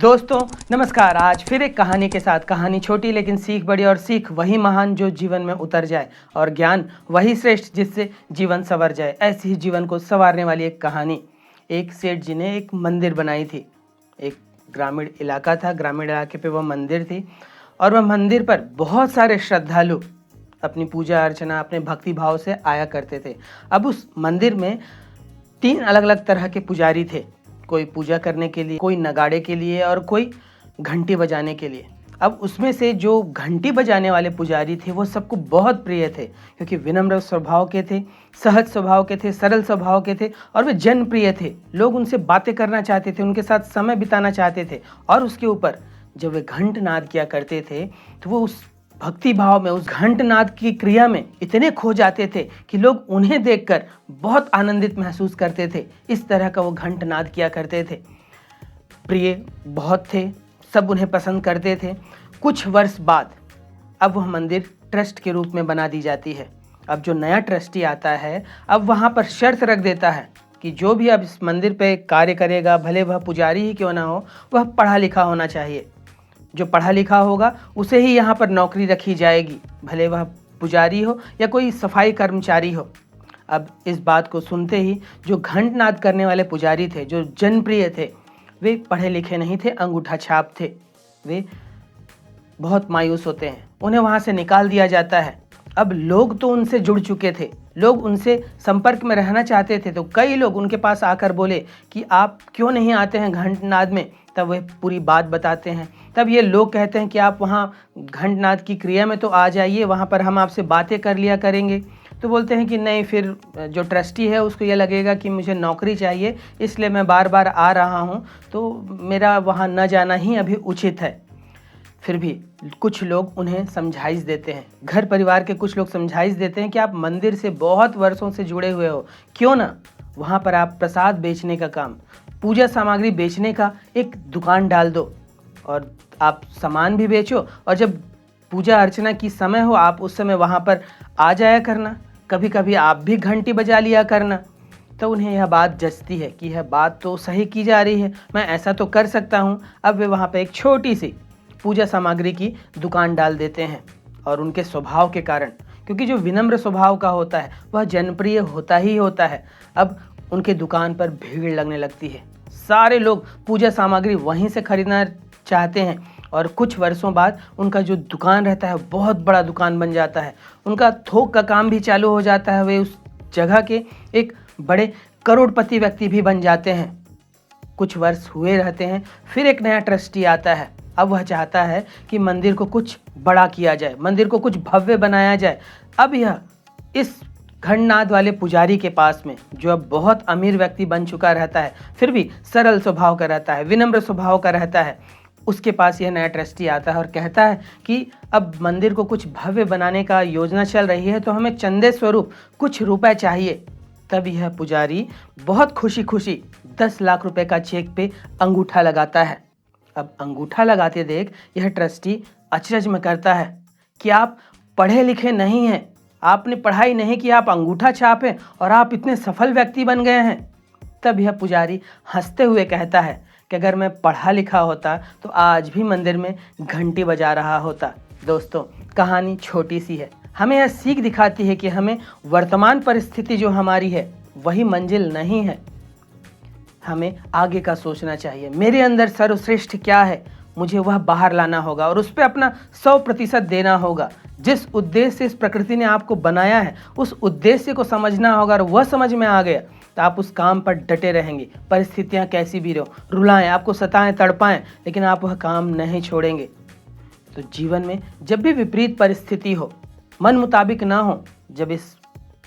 दोस्तों नमस्कार। आज फिर एक कहानी के साथ, कहानी छोटी लेकिन सीख बड़ी, और सीख वही महान जो जीवन में उतर जाए, और ज्ञान वही श्रेष्ठ जिससे जीवन संवर जाए। ऐसी ही जीवन को संवारने वाली एक कहानी। एक सेठ जी ने एक मंदिर बनाई थी। एक ग्रामीण इलाका था, ग्रामीण इलाके पे वह मंदिर थी, और वह मंदिर पर बहुत सारे श्रद्धालु अपनी पूजा अर्चना अपने भक्ति भाव से आया करते थे। अब उस मंदिर में 3 अलग अलग तरह के पुजारी थे। कोई पूजा करने के लिए, कोई नगाड़े के लिए, और कोई घंटी बजाने के लिए। अब उसमें से जो घंटी बजाने वाले पुजारी थे वो सबको बहुत प्रिय थे, क्योंकि विनम्र स्वभाव के थे, सहज स्वभाव के थे, सरल स्वभाव के थे, और वे जनप्रिय थे। लोग उनसे बातें करना चाहते थे, उनके साथ समय बिताना चाहते थे। और उसके ऊपर जब वे घंट नाद किया करते थे तो वो उस भक्ति भाव में, उस घंट नाद की क्रिया में इतने खो जाते थे कि लोग उन्हें देखकर बहुत आनंदित महसूस करते थे। इस तरह का वो घंट नाद किया करते थे। प्रिय बहुत थे, सब उन्हें पसंद करते थे। कुछ वर्ष बाद अब वह मंदिर ट्रस्ट के रूप में बना दी जाती है। अब जो नया ट्रस्टी आता है, अब वहाँ पर शर्त रख देता है कि जो भी अब इस मंदिर पे कार्य करेगा, भले वह पुजारी ही क्यों ना हो, वह पढ़ा लिखा होना चाहिए। जो पढ़ा लिखा होगा उसे ही यहाँ पर नौकरी रखी जाएगी, भले वह पुजारी हो या कोई सफाई कर्मचारी हो। अब इस बात को सुनते ही जो घंटनाद करने वाले पुजारी थे, जो जनप्रिय थे, वे पढ़े लिखे नहीं थे, अंगूठा छाप थे। वे बहुत मायूस होते हैं, उन्हें वहाँ से निकाल दिया जाता है। अब लोग तो उनसे जुड़ चुके थे, लोग उनसे संपर्क में रहना चाहते थे, तो कई लोग उनके पास आकर बोले कि आप क्यों नहीं आते हैं घंटनाद में। तब वह पूरी बात बताते हैं। तब ये लोग कहते हैं कि आप वहाँ घंटनाद की क्रिया में तो आ जाइए, वहाँ पर हम आपसे बातें कर लिया करेंगे। तो बोलते हैं कि नहीं, फिर जो ट्रस्टी है उसको ये लगेगा कि मुझे नौकरी चाहिए, इसलिए मैं बार बार आ रहा हूँ, तो मेरा वहाँ न जाना ही अभी उचित है। फिर भी कुछ लोग उन्हें समझाइश देते हैं, घर परिवार के कुछ लोग समझाइश देते हैं कि आप मंदिर से बहुत वर्षों से जुड़े हुए हो, क्यों ना वहाँ पर आप प्रसाद बेचने का काम, पूजा सामग्री बेचने का एक दुकान डाल दो, और आप सामान भी बेचो, और जब पूजा अर्चना की समय हो आप उस समय वहाँ पर आ जाया करना, कभी कभी आप भी घंटी बजा लिया करना। तो उन्हें यह बात जचती है कि यह बात तो सही की जा रही है, मैं ऐसा तो कर सकता हूँ। अब वे वहाँ पर एक छोटी सी पूजा सामग्री की दुकान डाल देते हैं, और उनके स्वभाव के कारण, क्योंकि जो विनम्र स्वभाव का होता है वह जनप्रिय होता ही होता है, अब उनके दुकान पर भीड़ लगने लगती है। सारे लोग पूजा सामग्री वहीं से खरीदना चाहते हैं, और कुछ वर्षों बाद उनका जो दुकान रहता है बहुत बड़ा दुकान बन जाता है। उनका थोक का काम भी चालू हो जाता है, वे उस जगह के एक बड़े करोड़पति व्यक्ति भी बन जाते हैं। कुछ वर्ष हुए रहते हैं, फिर एक नया ट्रस्टी आता है। अब वह चाहता है कि मंदिर को कुछ बड़ा किया जाए, मंदिर को कुछ भव्य बनाया जाए। अब यह इस घंटनाद वाले पुजारी के पास में, जो अब बहुत अमीर व्यक्ति बन चुका रहता है, फिर भी सरल स्वभाव का रहता है, विनम्र स्वभाव का रहता है, उसके पास यह नया ट्रस्टी आता है और कहता है कि अब मंदिर को कुछ भव्य बनाने का योजना चल रही है, तो हमें चंदे स्वरूप कुछ रुपए चाहिए। तब यह पुजारी बहुत खुशी खुशी 10 लाख रुपए का चेक पे अंगूठा लगाता है। अब अंगूठा लगाते देख यह ट्रस्टी अचरज में करता है कि आप पढ़े लिखे नहीं हैं, आपने पढ़ाई नहीं की, आप अंगूठा छाप हैं, और आप इतने सफल व्यक्ति बन गए हैं। तब यह पुजारी हंसते हुए कहता है कि अगर मैं पढ़ा लिखा होता तो आज भी मंदिर में घंटी बजा रहा होता। दोस्तों, कहानी छोटी सी है, हमें यह सीख दिखाती है कि हमें वर्तमान परिस्थिति जो हमारी है वही मंजिल नहीं है, हमें आगे का सोचना चाहिए। मेरे अंदर सर्वश्रेष्ठ क्या है, मुझे वह बाहर लाना होगा, और उस पर अपना 100% देना होगा। जिस उद्देश्य से इस प्रकृति ने आपको बनाया है उस उद्देश्य को समझना होगा, और वह समझ में आ गया तो आप उस काम पर डटे रहेंगे। परिस्थितियां कैसी भी रहो, रुलाएं, आपको सताएं, तड़पाएं, लेकिन आप वह काम नहीं छोड़ेंगे। तो जीवन में जब भी विपरीत परिस्थिति हो, मन मुताबिक ना हो, जब इस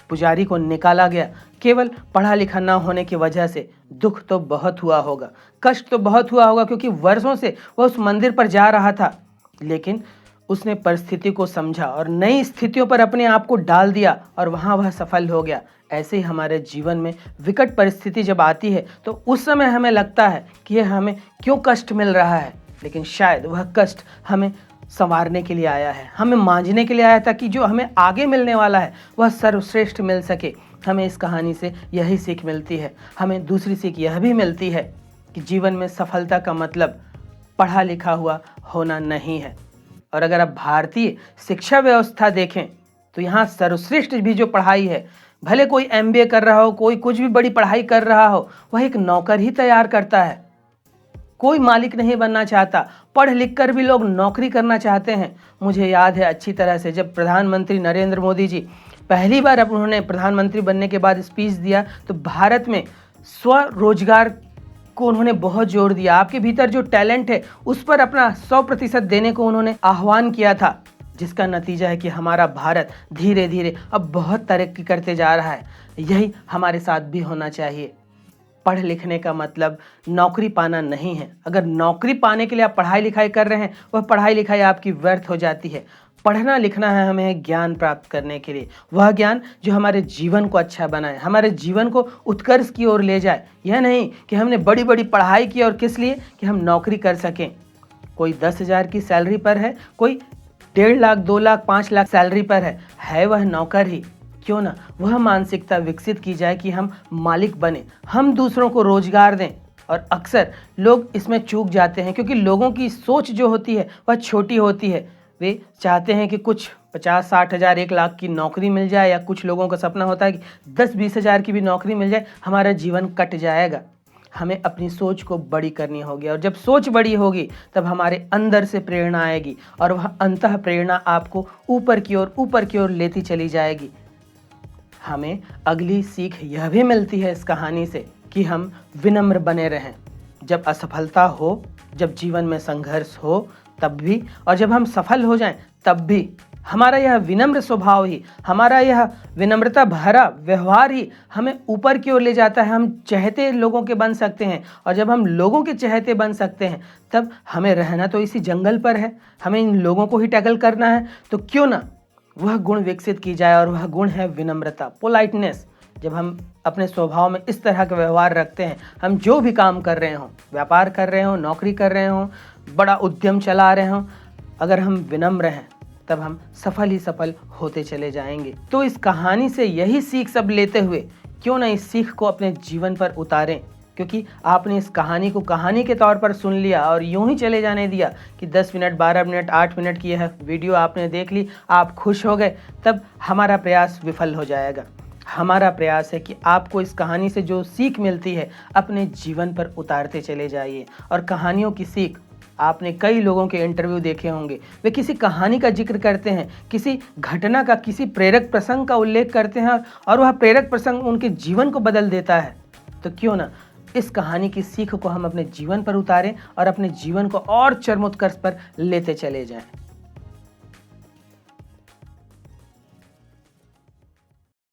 पुजारी को निकाला गया केवल पढ़ा लिखा ना होने की वजह से, दुख तो बहुत हुआ होगा, कष्ट तो बहुत हुआ होगा, क्योंकि वर्षों से वह उस मंदिर पर जा रहा था, लेकिन उसने परिस्थिति को समझा और नई स्थितियों पर अपने आप को डाल दिया, और वहाँ वह सफल हो गया। ऐसे ही हमारे जीवन में विकट परिस्थिति जब आती है तो उस समय हमें लगता है कि यह हमें क्यों कष्ट मिल रहा है, लेकिन शायद वह कष्ट हमें संवारने के लिए आया है, हमें मांझने के लिए आया था, कि जो हमें आगे मिलने वाला है वह सर्वश्रेष्ठ मिल सके। हमें इस कहानी से यही सीख मिलती है। हमें दूसरी सीख यह भी मिलती है कि जीवन में सफलता का मतलब पढ़ा लिखा हुआ होना नहीं है। और अगर आप भारतीय शिक्षा व्यवस्था देखें तो यहाँ सर्वश्रेष्ठ भी जो पढ़ाई है, भले कोई एमबीए कर रहा हो, कोई कुछ भी बड़ी पढ़ाई कर रहा हो, वह एक नौकर ही तैयार करता है। कोई मालिक नहीं बनना चाहता, पढ़ लिख कर भी लोग नौकरी करना चाहते हैं। मुझे याद है अच्छी तरह से, जब प्रधानमंत्री नरेंद्र मोदी जी पहली बार अब उन्होंने प्रधानमंत्री बनने के बाद स्पीच दिया तो भारत में स्वरोजगार को उन्होंने बहुत जोर दिया। आपके भीतर जो टैलेंट है उस पर अपना 100% देने को उन्होंने आह्वान किया था, जिसका नतीजा है कि हमारा भारत धीरे धीरे अब बहुत तरक्की करते जा रहा है। यही हमारे साथ भी होना चाहिए। पढ़ लिखने का मतलब नौकरी पाना नहीं है। अगर नौकरी पाने के लिए आप पढ़ाई लिखाई कर रहे हैं, वह पढ़ाई लिखाई आपकी व्यर्थ हो जाती है। पढ़ना लिखना है हमें ज्ञान प्राप्त करने के लिए, वह ज्ञान जो हमारे जीवन को अच्छा बनाए, हमारे जीवन को उत्कर्ष की ओर ले जाए। यह नहीं कि हमने बड़ी बड़ी पढ़ाई की और किस लिए, कि हम नौकरी कर सकें। कोई 10,000 की सैलरी पर है, कोई 1.5 लाख 2 लाख 5 लाख सैलरी पर है वह नौकर ही। क्यों ना वह मानसिकता विकसित की जाए कि हम मालिक बने, हम दूसरों को रोजगार दें। और अक्सर लोग इसमें चूक जाते हैं क्योंकि लोगों की सोच जो होती है वह छोटी होती है। वे चाहते हैं कि कुछ 50-60 हज़ार 1 लाख की नौकरी मिल जाए, या कुछ लोगों का सपना होता है कि 10-20 हज़ार की भी नौकरी मिल जाए, हमारा जीवन कट जाएगा। हमें अपनी सोच को बड़ी करनी होगी, और जब सोच बड़ी होगी तब हमारे अंदर से प्रेरणा आएगी, और वह अंतः प्रेरणा आपको ऊपर की ओर लेती चली जाएगी। हमें अगली सीख यह भी मिलती है इस कहानी से कि हम विनम्र बने रहें। जब असफलता हो, जब जीवन में संघर्ष हो तब भी, और जब हम सफल हो जाएं तब भी, हमारा यह विनम्र स्वभाव ही, हमारा यह विनम्रता भरा व्यवहार ही हमें ऊपर की ओर ले जाता है। हम चहेते लोगों के बन सकते हैं, और जब हम लोगों के चहेते बन सकते हैं तब हमें रहना तो इसी जंगल पर है, हमें इन लोगों को ही टैकल करना है। तो क्यों ना वह गुण विकसित की जाए, और वह गुण है विनम्रता, पोलाइटनेस। जब हम अपने स्वभाव में इस तरह का व्यवहार रखते हैं, हम जो भी काम कर रहे हों, व्यापार कर रहे हों, नौकरी कर रहे हों, बड़ा उद्यम चला रहे हों, अगर हम विनम्र हैं तब हम सफल ही सफल होते चले जाएंगे। तो इस कहानी से यही सीख सब लेते हुए क्यों ना इस सीख को अपने जीवन पर उतारें, क्योंकि आपने इस कहानी को कहानी के तौर पर सुन लिया और यूं ही चले जाने दिया कि 10 मिनट 12 मिनट 8 मिनट की यह वीडियो आपने देख ली, आप खुश हो गए, तब हमारा प्रयास विफल हो जाएगा। हमारा प्रयास है कि आपको इस कहानी से जो सीख मिलती है अपने जीवन पर उतारते चले जाइए। और कहानियों की सीख, आपने कई लोगों के इंटरव्यू देखे होंगे, वे किसी कहानी का जिक्र करते हैं, किसी घटना का, किसी प्रेरक प्रसंग का उल्लेख करते हैं, और वह प्रेरक प्रसंग उनके जीवन को बदल देता है। तो क्यों ना इस कहानी की सीख को हम अपने जीवन पर उतारें और अपने जीवन को और चरमोत्कर्ष पर लेते चले जाएं।